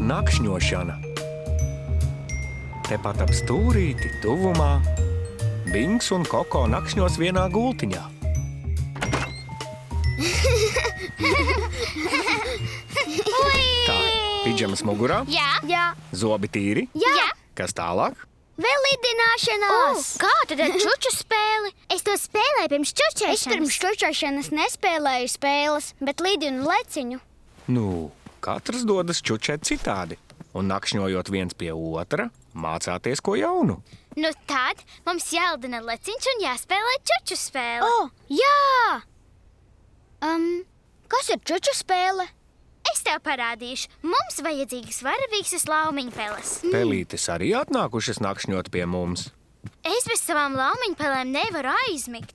nakšņošana. Tepat ap stūrīti, tuvumā, Bings un Koko nakšņos vienā gultiņā. Tā, pidžamas mugurā, Jā. zobi tīri. Jā. Kas tālāk? Vēl lidināšanās. Kā tad ar čuču spēli? Es to spēlēju pirms čučēšanas. Es pirms čučošanas nespēlēju spēles, bet lidinu leciņu. Nu, katrs dodas čučēt citādi. Un nakšņojot viens pie otra, mācāties ko jaunu. Nu tad mums jāldina leciņš un jāspēlē čuču spēle. Jā! Kas ir čuču spēle? Es tev parādīšu. Mums vajadzīgas varavīksas laumiņpeles. Pelītes arī atnākušas nakšņot pie mums. Es bez savām laumiņpelēm nevaru aizmigt.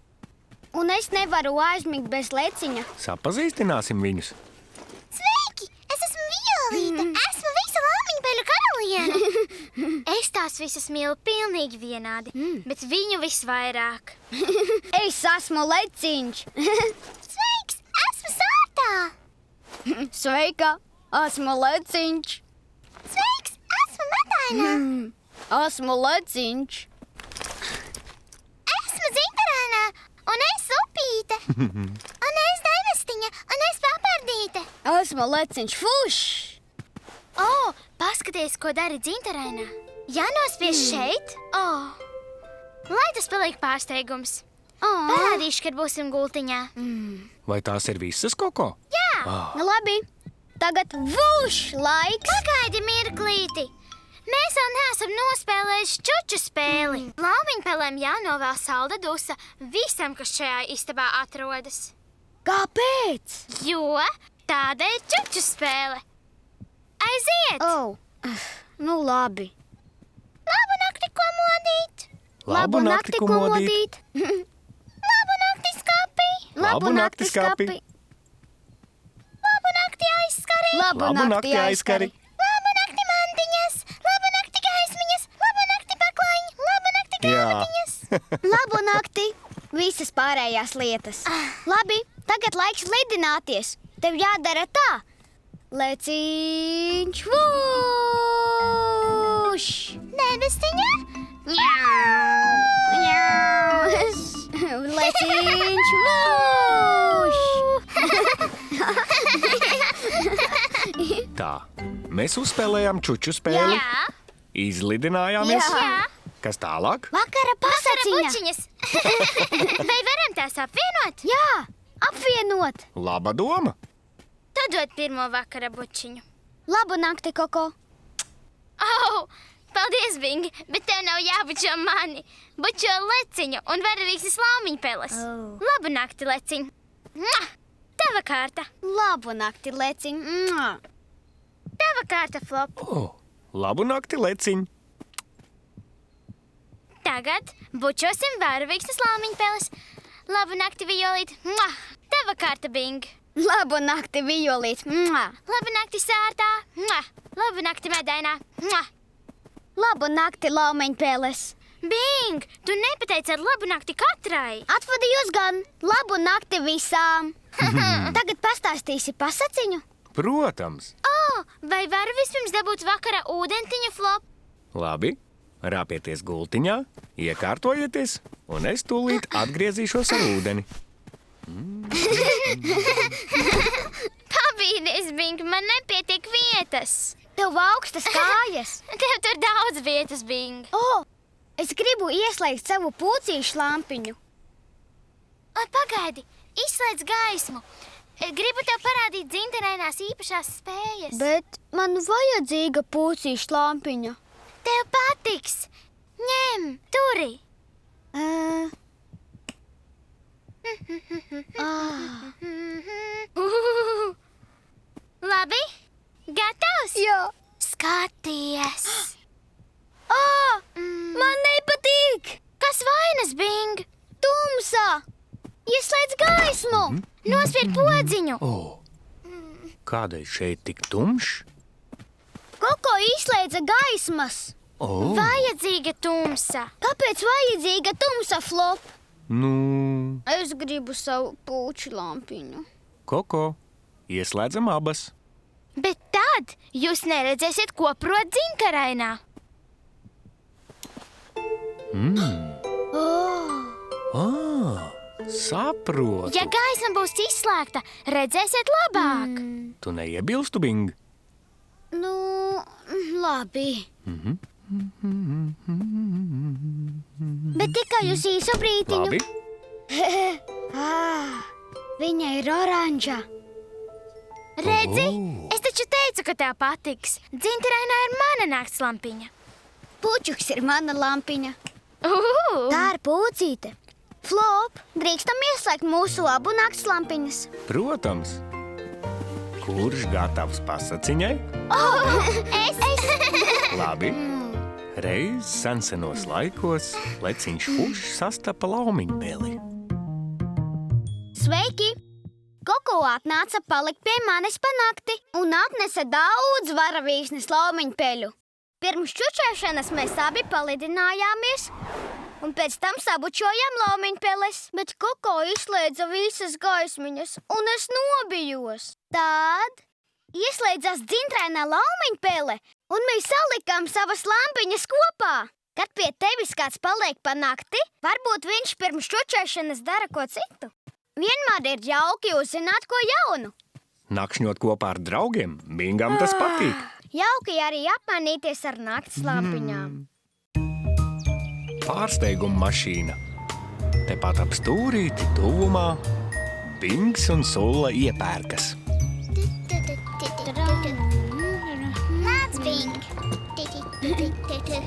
Un es nevaru aizmigt bez leciņa. Sapazīstināsim viņus. Sveiki! Es esmu Violīte. Esmu visu laumiņpeļu karaliene. Es tās visas mīlu pilnīgi vienādi, bet viņu visvairāk. Es esmu leciņš. Sveiks! Esmu Sārtā! Sveika! Esmu leciņš. Sveiks! Esmu Mataina! Esmu leciņš. Esmu Zintarānā! Un es Upīte! Un es Devestiņa! Un es Papardīte! Esmu leciņš. Fuš! O, paskaties, ko dara Zintarānā! Jānospiež šeit? O! Lai tas paliek pārsteigums! Parādīšu, kad būsim gultiņā. Vai tās ir visas, Koko? Labi. Tagad vuš laiks. Pagaidi mirklīti! Mēs vēl neesam nospēlējuši čuču spēli. Laumiņpelēm jānovēl salda dusa visam, kas šajā istabā atrodas. Kāpēc? Jo tāda ir čuču spēle. Aiziet! Nu labi. Labu nakti, ko modīt! Labu nakti, ko modīt! Labu nakti, skapi! Labu nakti, skapi! Labu nakti, aizskari! Labu nakti, aizskari! Labu nakti, mantiņas! Labu nakti, gaismiņas! Labu nakti, paklājiņi! Labu nakti, grāmatiņas! Labu nakti. Visas pārējās lietas. Labi, tagad laiks lidināties. Tev jādara tā. Leciņš vuš! Devestiņa! Leciņš vuš! Tā, mēs uzspēlējām čuču spēli, Jā! izlidinājāmies. Jā! Kas tālāk? Vakara pasaciņa! Bučiņas! Vai varam tās apvienot? Jā, apvienot! Laba doma! Tu dod pirmo vakara bučiņu. Labu nakti, Koko! Paldies, Bing, bet tev nav jābučo mani. Bučo leciņu un varavīksas laumiņpeles. Labu nakti, leciņ! Tava kārta! Labu nakti, leciņ! Tava kārta, Flop! Labu nakti, leciņ! Tagad bučosim varavīksas laumiņpeles. Labu nakti, Violīt! Tava kārta, Bing! Labu nakti, Violīt! Labu nakti, Sārtā! Labu nakti, Medainā! Labu nakti, laumeņpēles! Bing, tu nepateici ar labu nakti katrai! Atvadījos gan! Labu nakti visām! Tagad pastāstīsi pasaciņu? Protams! Vai varu vispirms dabūt vakara ūdentiņu, Flop? Labi, rāpieties gultiņā, iekārtojieties, un es tūlīt atgriezīšos ar ūdeni. Pabīdies, Bing, man nepietiek vietas! Tev augstas kājas! Tev tur daudz vietas, Bing! Es gribu ieslēgt savu pūcīšu lampiņu. Pagaidi, izslēdz gaismu. Gribu tev parādīt Zintarēnās īpašās spējas. Bet man vajadzīga pūcīšu lampiņa. Tev patiks! Ņem, turi! Labi? Gatavs? Jā. Skaties! Man nepatīk! Kas vainas, Bing? Tumsā! Ieslēdz gaismu! Nospied podziņu! Kādēļ šeit tik tumšs? Koko izslēdza gaismas! Vajadzīga tumsa! Kāpēc vajadzīga tumsa, Flop? Nu, Es gribu savu pūču lampiņu. Koko, ieslēdzam abas. Bet tā Nekad! Jūs neredzēsiet, ko prot dzinterēnā. Saprotu. Ja gaisma būs izslēgta, redzēsiet labāk. Tu neiebilstu, Bing? Nu, labi. Bet tikai uz īsu brītiņu. Labi. Viņa ir oranža. Redzi, es taču teicu, ka tev patiks. Dzinterēnā ir mana naktslampiņa. Puķuks ir mana lampiņa. Tā ir pūcīte. Flop, drīkstam ieslēgt mūsu labu naktslampiņas. Protams. Kurš gatavs pasaciņai? Es! Labi. Reiz sensenos laikos leciņš Fušs sastapa laumiņpeli. Sveiki! Koko atnāca palikt pie manis pa nakti un atnesa daudz varavīksnes laumiņpeļu. Pirms čučēšanas mēs abi palidinājāmies un pēc tam sabučojām laumiņpeles, bet Koko izslēdza visas gaismiņas un es nobijos. Tad ieslēdzās dzintrēnā laumiņpele un mēs salikām savas lampiņas kopā. Kad pie tevis kāds paliek pa nakti, varbūt viņš pirms čučēšanas dara ko citu. Vienmēr ir jauki uzzināt ko jaunu. Nakšņot kopā ar draugiem, Bingam tas patīk. Jauki arī apmainīties ar nakts lampiņām. Pārsteiguma mašīna. Tepat ap stūrīti tuvumā Bings un Sulla iepērkas. Nāc, Bing!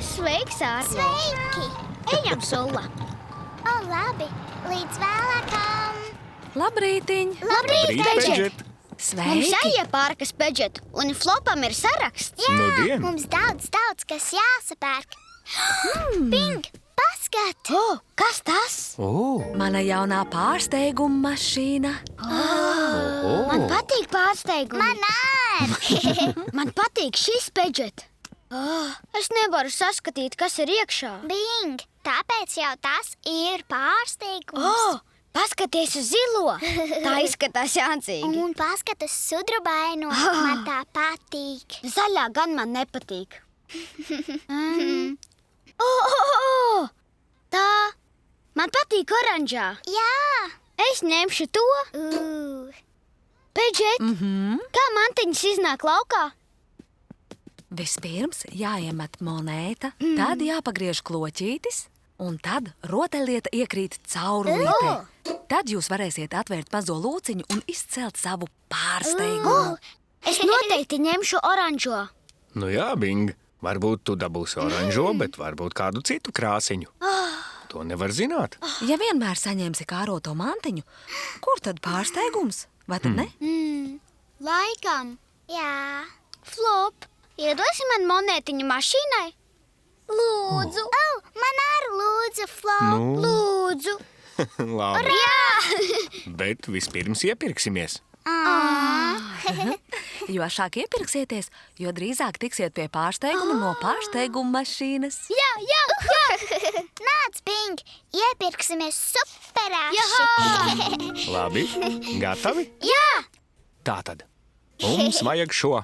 Sveiks, Ārlo! Sveiki! Ejam, Sulla! O, labi! Līdz vēlākam! Labrītiņ! Labrīt, Pedžet! Pedžet! Mums Sveiki! jāiepārkas, Pedžet, un Flopam ir saraksts. Nudien! Mums daudz, kas jāsapērk. Bing, paskat! O, kas tas? Mana jaunā pārsteiguma mašīna. Man patīk pārsteigumi. Man ar! Man patīk šis, Pedžet. Es nevaru saskatīt, kas ir iekšā. Bing, tāpēc jau tas ir pārsteigums. Paskaties uz zilo. Tā izskatās jāncīgi. Un paskatas sudrabaino, man tā patīk. Zaļā gan man nepatīk. Tā. Man patīk oranžā. Jā! Es ņemšu to. Pedžet, kā mantiņas iznāk laukā? Vispirms jāiemet monēta, tad jāpagriež kloķītis, un tad rotaļlieta iekrīt caurulītē. Tad jūs varēsiet atvērt mazo lūciņu un izcelt savu pārsteigumu. Es noteikti ņemšu oranžo. Nu jā, Bing, varbūt tu dabūsi oranžo, bet varbūt kādu citu krāsiņu. To nevar zināt. Ja vienmēr saņemsi kāroto mantiņu, kur tad pārsteigums? Vai tad ne? Laikam. Jā! Flop, iedosi man monētiņu mašīnai? Lūdzu. Man ar lūdzu, Flop! Nu, Lūdzu. labi. Jā. Bet vispirms iepirksimies. Jo ātrāk iepirksieties, jo drīzāk tiksiet pie pārsteiguma no pārsteiguma mašīnas. Jā. Nāc, Bing, iepirksimies superāši! Labi, gatavi? Jā. Tātad, mums vajag šo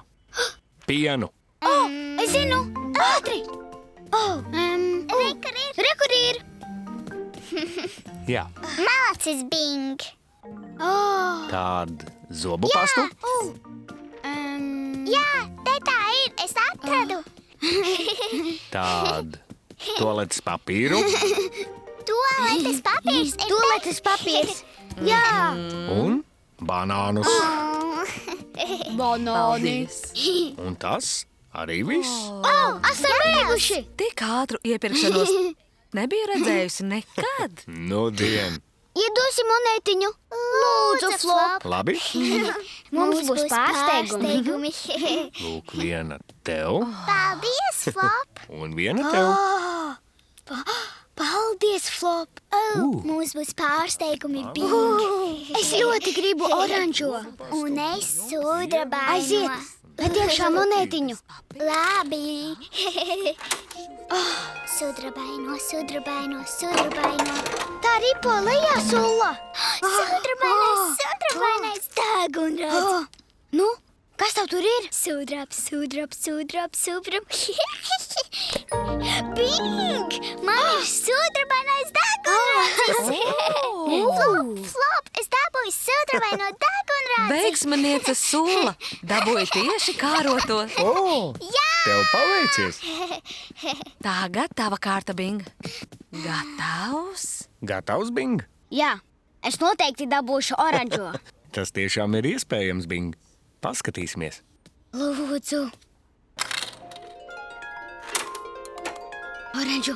pienu. Es zinu. Ātri. Rekur ir. Jā, Malacis, Bing! tād zobu pastu. Jā, te tā ir, es atradu! Tād toaletes papīru Toaletes papīrs ir Toaletes papīrs. Jā. un banānus. Paldies! Un tas arī viss. Esam beiguši. Tik ātru iepirkšanos nebiju redzējusi nekad. Nudien. Iedosi monētiņu. Lūdzu, Flop. Labi, Mums būs pārsteigumi. lūk, viena tev Paldies, Flop! un viena tev. Paldies, Flop. Mums būs pārsteigumi, Bing! Es ļoti gribu oranžo. Un es sudrabaino. Aiziet. Ved iekšā monētiņu. Labi! Sudrabaino, sudrabaino, sudrabaino. Tā ripo lejā, Sulla. Sudrabainais, sudrabainais, deg un redz. Nu, Kas tev tur ir? Sudrabs. Bing! Man ir sudrabainais degunrādis. Flop, es dabūju sudrabaino degunrādzi. Veiksminiece Sula dabūja tieši kāroto. Tev paveicies! Tagad tava kārta, Bing. Gatavs? Gatavs, Bing? Jā, es noteikti dabūšu oranžo. Tas tiešām ir iespējams, Bing. Paskatīsimies. Lūdzu. Oranžu.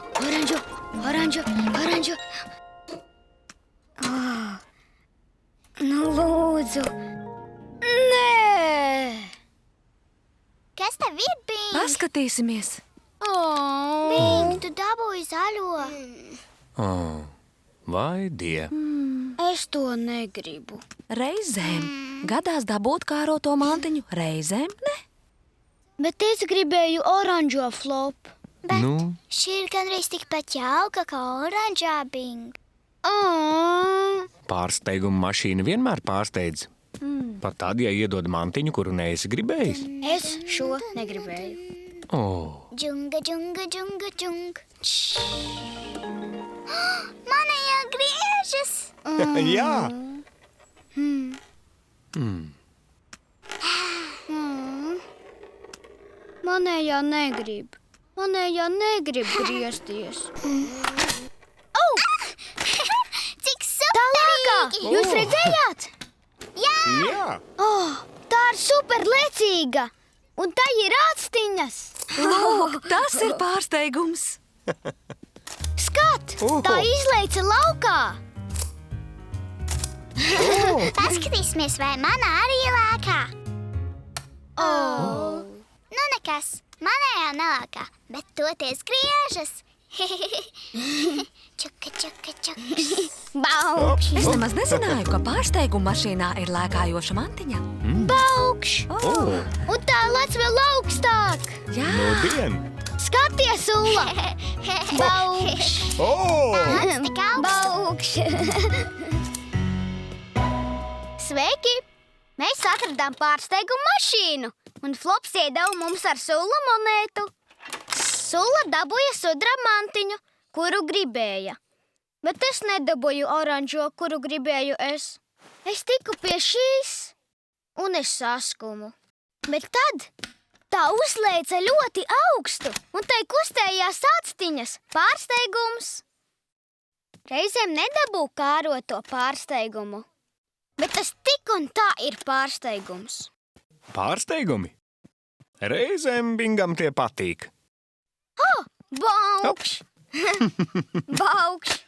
Nu, lūdzu. Nē! Kas tev ir, Bing? Paskatīsimies. Bing, tu dabūji zaļo. Vai die? Es to negribu. Reizēm gadās dabūt kāroto mantiņu, reizēm ne. Bet es gribēju oranžo, Flop. Bet Nu? šī ir gandrīz tikpat jauka kā oranžā, Bing. Pārsteiguma mašīna vienmēr pārsteidz. Pat tad, ja iedod mantiņu, kuru neesi gribējis. Es šo negribēju. Džunga. Manējā griežas. Jā! Manējā negrib griezties. Cik superīga! Jūs redzējāt? Jā! Jā! Tā ir superlecīga! Un tā ir ākstiņas! Lūk, tas ir pārsteigums. Skat! Tā izleica laukā! Paskatīsimies, vai manā arī lēkā. Nu nekas, manējā nelēkā, bet toties griežas. Čuka. Baukš! Es nemaz nezināju, ka pārsteiguma mašīnā ir lēkājoša mantiņa. Baukš! Un tā lec vēl augstāk! Jā, Nudien! Skaties, Ulla! Baukš! Tik augsts. Baukš! Sveiki! Mēs atradām pārsteigumu mašīnu, un Flops iedeva mums ar Sula monētu. Sula dabūja sudraba mantiņu, kuru gribēja. Bet es nedabūju oranžo, kuru gribēju es. Es tiku pie šīs, un es saskumu. Bet tad tā uzlēca ļoti augstu, un tai kustējās ākstiņas. Pārsteigums! Reizēm nedabū kāroto pārsteigumu. Bet tas tik un tā ir pārsteigums. Pārsteigumi? Reizēm Bingam tie patīk. Baukš! Baukš!